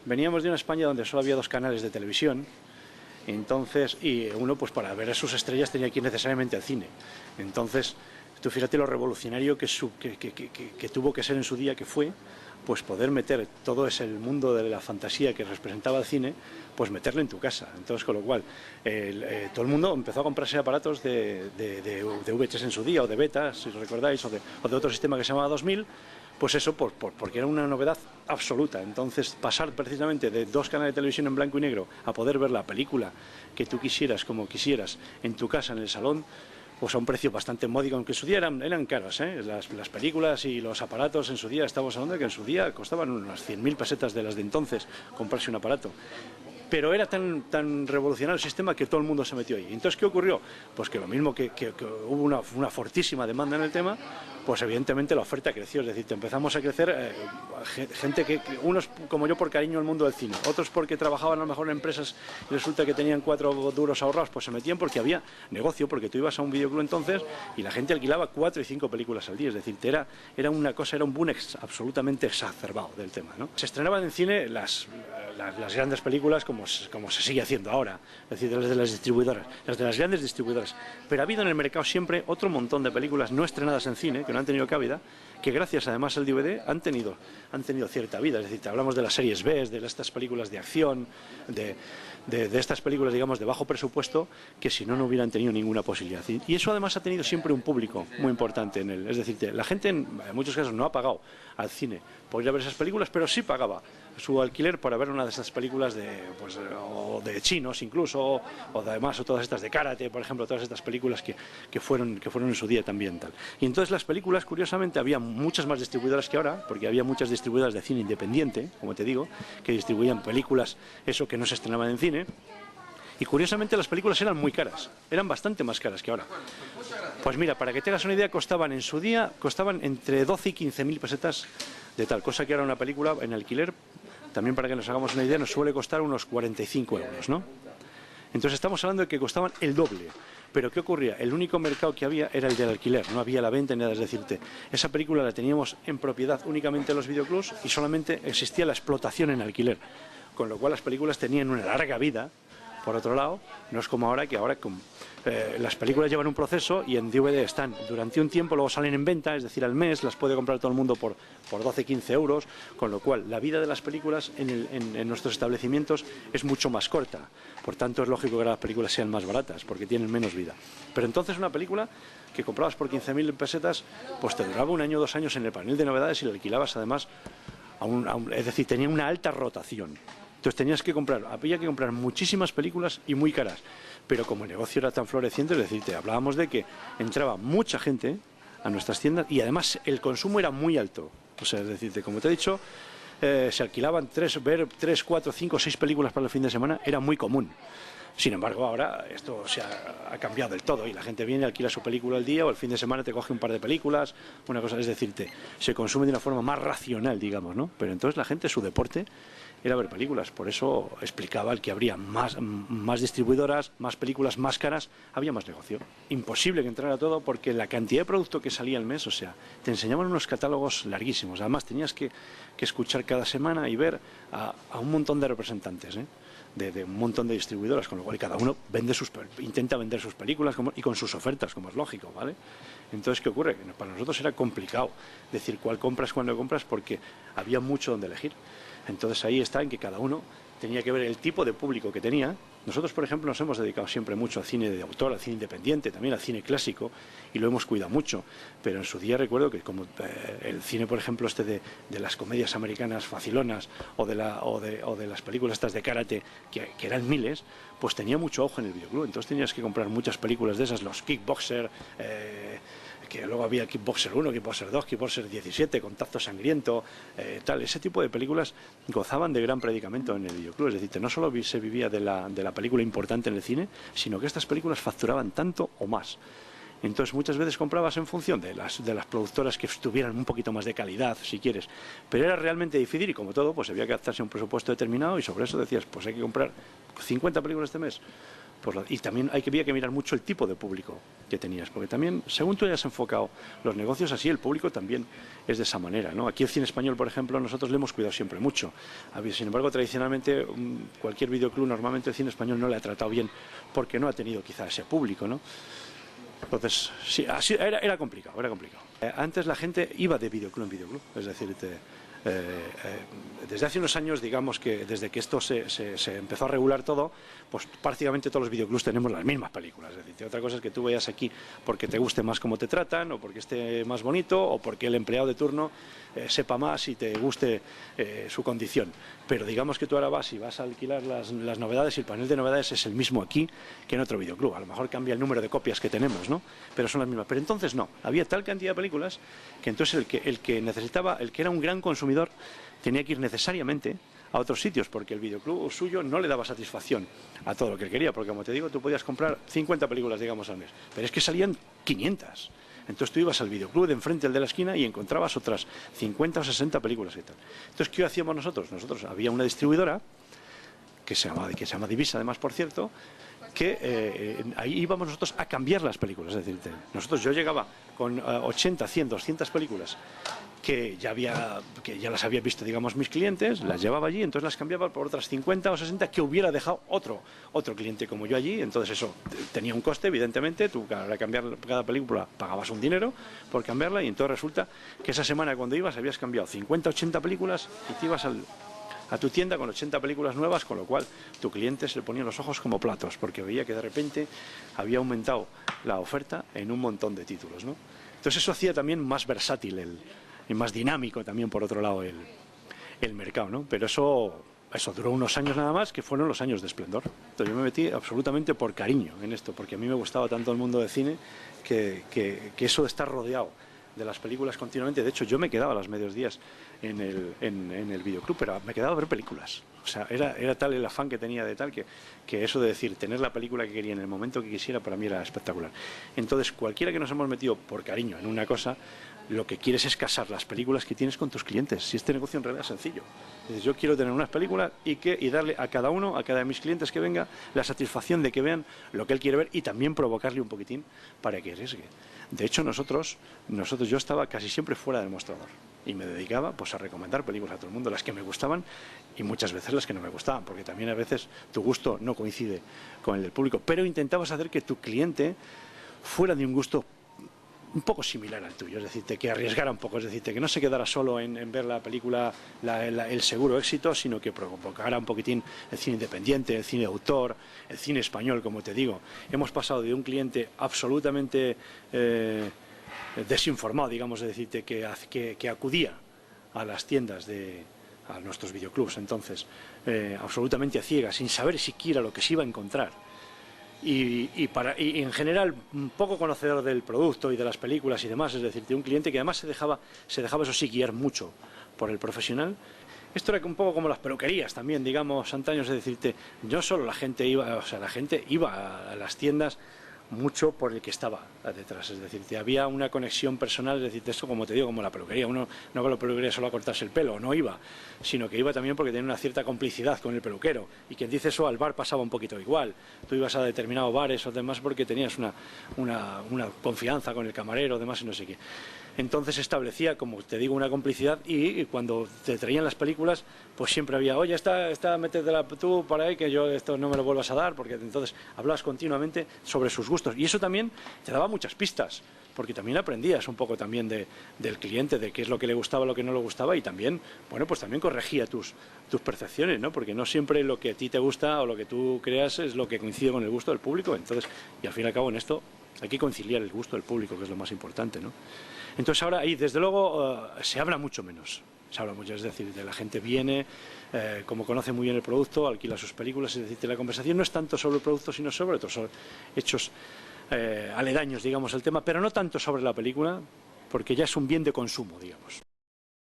veníamos de una España donde solo había 2 canales de televisión, entonces, y uno pues para ver a sus estrellas tenía que ir necesariamente al cine. Entonces, tú fíjate lo revolucionario que tuvo que ser en su día, que fue, pues poder meter todo ese mundo de la fantasía que representaba el cine, pues meterlo en tu casa. Entonces, con lo cual, todo el mundo empezó a comprarse aparatos de VHS en su día, o de beta, si recordáis, o de otro sistema que se llamaba 2000, pues eso, porque era una novedad absoluta. Entonces, pasar precisamente de 2 canales de televisión en blanco y negro a poder ver la película que tú quisieras, como quisieras, en tu casa, en el salón, pues a un precio bastante módico, aunque en su día eran caras, ¿eh? Las películas y los aparatos en su día, estamos hablando de que en su día costaban unas 100.000 pesetas de las de entonces comprarse un aparato. Pero era tan revolucionario el sistema que todo el mundo se metió ahí. Entonces, ¿qué ocurrió? Pues que lo mismo que hubo una fortísima demanda en el tema, pues evidentemente la oferta creció. Es decir, empezamos a crecer gente que unos como yo por cariño al mundo del cine, otros porque trabajaban a lo mejor en empresas y resulta que tenían 4 duros ahorrados, pues se metían porque había negocio, porque tú ibas a un videoclub entonces y la gente alquilaba 4 y 5 películas al día. Es decir, era una cosa, era un boom absolutamente exacerbado del tema, ¿no? Se estrenaban en cine las grandes películas como se sigue haciendo ahora, es decir, las de las distribuidoras, las de las grandes distribuidoras. Pero ha habido en el mercado siempre otro montón de películas no estrenadas en cine, que no han tenido cabida, que gracias además al DVD han tenido cierta vida. Es decir, te hablamos de las series B, de estas películas de acción, de estas películas, digamos, de bajo presupuesto, que si no, no hubieran tenido ninguna posibilidad. Y eso además ha tenido siempre un público muy importante en él. Es decir, la gente en muchos casos no ha pagado al cine por ir a ver esas películas, pero sí pagaba su alquiler para ver una de esas películas o de chinos incluso, o además o todas estas de karate, por ejemplo, todas estas películas que fueron en su día también tal. Y entonces las películas, curiosamente, había muchas más distribuidoras que ahora, porque había muchas distribuidoras de cine independiente, como te digo, que distribuían películas, eso que no se estrenaban en cine. Y curiosamente las películas eran muy caras, eran bastante más caras que ahora. Pues mira, para que te hagas una idea, en su día costaban entre 12 y 15.000 pesetas de tal, cosa que ahora una película en alquiler, también para que nos hagamos una idea, nos suele costar unos 45 euros, ¿no? Entonces estamos hablando de que costaban el doble. Pero ¿qué ocurría? El único mercado que había era el del alquiler, no había la venta ni nada. Es decirte, esa película la teníamos en propiedad únicamente en los videoclubs y solamente existía la explotación en alquiler, con lo cual las películas tenían una larga vida. Por otro lado, no es como ahora, que las películas llevan un proceso y en DVD están durante un tiempo, luego salen en venta, es decir, al mes, las puede comprar todo el mundo por 12, 15 euros, con lo cual la vida de las películas en nuestros establecimientos es mucho más corta. Por tanto, es lógico que las películas sean más baratas, porque tienen menos vida. Pero entonces una película que comprabas por 15.000 pesetas, pues te duraba 1 año, 2 años en el panel de novedades y la alquilabas además, es decir, tenía una alta rotación. Entonces había que comprar muchísimas películas y muy caras. Pero como el negocio era tan floreciente, es decir, te hablábamos de que entraba mucha gente a nuestras tiendas y además el consumo era muy alto. O sea, es decir, como te he dicho, se alquilaban 3, 4, 5, 6 películas para el fin de semana, era muy común. Sin embargo, ahora esto se ha cambiado del todo y la gente viene, alquila su película al día o el fin de semana te coge un par de películas, una cosa, es decir, se consume de una forma más racional, digamos, ¿no? Pero entonces la gente, su deporte era ver películas, por eso explicaba el que habría más distribuidoras, más películas más caras, había más negocio. Imposible que entrara todo porque la cantidad de producto que salía al mes, o sea, te enseñaban unos catálogos larguísimos, además tenías que escuchar cada semana y ver a un montón de representantes, de un montón de distribuidoras, con lo cual cada uno intenta vender sus películas y con sus ofertas, como es lógico, ¿vale? Entonces, ¿qué ocurre? Para nosotros era complicado decir cuál compras, cuándo compras, porque había mucho donde elegir. Entonces ahí está en que cada uno tenía que ver el tipo de público que tenía. Nosotros, por ejemplo, nos hemos dedicado siempre mucho al cine de autor, al cine independiente, también al cine clásico, y lo hemos cuidado mucho. Pero en su día recuerdo que como el cine, por ejemplo, de las comedias americanas facilonas o de las películas estas de karate, que eran miles, pues tenía mucho ojo en el videoclub. Entonces tenías que comprar muchas películas de esas, los Kickboxer, que luego había Kickboxer 1, Kickboxer 2, Kickboxer 17, Contacto Sangriento, ese tipo de películas gozaban de gran predicamento en el videoclub. Es decir, no solo se vivía de la película importante en el cine, sino que estas películas facturaban tanto o más. Entonces muchas veces comprabas en función de las productoras que tuvieran un poquito más de calidad, si quieres, pero era realmente difícil y como todo, pues había que adaptarse a un presupuesto determinado y sobre eso decías, pues hay que comprar 50 películas este mes. y también había que mirar mucho el tipo de público que tenías, porque también, según tú hayas enfocado los negocios así, el público también es de esa manera, ¿no? Aquí el cine español, por ejemplo, nosotros le hemos cuidado siempre mucho. Sin embargo, tradicionalmente, cualquier videoclub, normalmente el cine español no le ha tratado bien, porque no ha tenido quizá ese público, ¿no? Entonces, sí, así era complicado, era complicado. Antes la gente iba de videoclub en videoclub, es decir, desde hace unos años, digamos que desde que esto se empezó a regular todo, pues prácticamente todos los videoclubs tenemos las mismas películas. Es decir, otra cosa es que tú vayas aquí porque te guste más cómo te tratan, o porque esté más bonito, o porque el empleado de turno sepa más y te guste su condición. Pero digamos que tú ahora vas y vas a alquilar las novedades, y el panel de novedades es el mismo aquí que en otro videoclub. A lo mejor cambia el número de copias que tenemos, ¿no? Pero son las mismas. Pero entonces no, había tal cantidad de películas que entonces el que necesitaba, el que era un gran consumidor, tenía que ir necesariamente a otros sitios, porque el videoclub suyo no le daba satisfacción a todo lo que él quería, porque como te digo, tú podías comprar 50 películas, digamos, al mes, pero es que salían 500. Entonces tú ibas al videoclub de enfrente, el de la esquina, y encontrabas otras 50 o 60 películas y tal. Entonces, ¿qué hacíamos nosotros? Nosotros había una distribuidora que se llama Divisa, además, por cierto, que ahí íbamos nosotros a cambiar las películas. Es decir, yo llegaba con 80, 100, 200 películas que ya las había visto, digamos, mis clientes, las llevaba allí, entonces las cambiaba por otras 50 o 60 que hubiera dejado otro cliente como yo allí. Entonces eso tenía un coste, evidentemente. Tú, para cambiar cada película, pagabas un dinero por cambiarla, y entonces resulta que esa semana, cuando ibas, habías cambiado 50, 80 películas y te ibas a tu tienda con 80 películas nuevas, con lo cual tu cliente se le ponía los ojos como platos, porque veía que de repente había aumentado la oferta en un montón de títulos, ¿no? Entonces eso hacía también más versátil y más dinámico también, por otro lado, el mercado, ¿no? Pero eso duró unos años nada más, que fueron los años de esplendor. Entonces yo me metí absolutamente por cariño en esto, porque a mí me gustaba tanto el mundo del cine que eso de estar rodeado de las películas continuamente. De hecho, yo me quedaba a los medios días en el videoclub, pero me quedaba a ver películas. O sea, era tal el afán que tenía de tal que eso de decir, tener la película que quería en el momento que quisiera, para mí era espectacular. Entonces, cualquiera que nos hemos metido por cariño en una cosa, lo que quieres es casar las películas que tienes con tus clientes. Si este negocio en realidad es sencillo. Entonces, yo quiero tener unas películas y darle a cada uno, a cada de mis clientes que venga, la satisfacción de que vean lo que él quiere ver, y también provocarle un poquitín para que arriesgue. De hecho, yo estaba casi siempre fuera del mostrador y me dedicaba, pues, a recomendar películas a todo el mundo, las que me gustaban y muchas veces las que no me gustaban, porque también a veces tu gusto no coincide con el del público, pero intentabas hacer que tu cliente fuera de un gusto un poco similar al tuyo, es decir, que arriesgara un poco, es decir, que no se quedara solo en ver la película, el seguro éxito, sino que provocara un poquitín el cine independiente, el cine de autor, el cine español, como te digo. Hemos pasado de un cliente absolutamente desinformado, digamos, es decir, que acudía a las tiendas a nuestros videoclubs, entonces, absolutamente a ciegas, sin saber siquiera lo que se iba a encontrar. Y en general poco conocedor del producto y de las películas y demás, es decir, de un cliente que además se dejaba eso sí, guiar mucho por el profesional. Esto era un poco como las peluquerías también, digamos, antaños, es decir, no solo la gente iba a las tiendas mucho por el que estaba detrás, es decir, había una conexión personal, es decir, esto, como te digo, como la peluquería. Uno no va a la peluquería solo a cortarse el pelo, no iba, sino que iba también porque tenía una cierta complicidad con el peluquero, y quien dice eso, al bar pasaba un poquito igual. Tú ibas a determinados bares o demás porque tenías una confianza con el camarero, demás, y no sé qué. Entonces establecía, como te digo, una complicidad, y cuando te traían las películas, pues siempre había, oye, métetela tú para ahí, que yo esto no me lo vuelvas a dar, porque entonces hablabas continuamente sobre sus gustos, y eso también te daba muchas pistas, porque también aprendías un poco también del cliente, de qué es lo que le gustaba, lo que no le gustaba, y también, bueno, pues también corregía tus percepciones, ¿no? Porque no siempre lo que a ti te gusta o lo que tú creas es lo que coincide con el gusto del público. Entonces, y al fin y al cabo, en esto hay que conciliar el gusto del público, que es lo más importante, ¿no? Entonces ahora ahí, desde luego, se habla mucho menos. Se habla mucho, es decir, de la gente viene, como conoce muy bien el producto, alquila sus películas, es decir, la conversación no es tanto sobre el producto, sino sobre otros hechos aledaños, digamos, al tema, pero no tanto sobre la película, porque ya es un bien de consumo, digamos.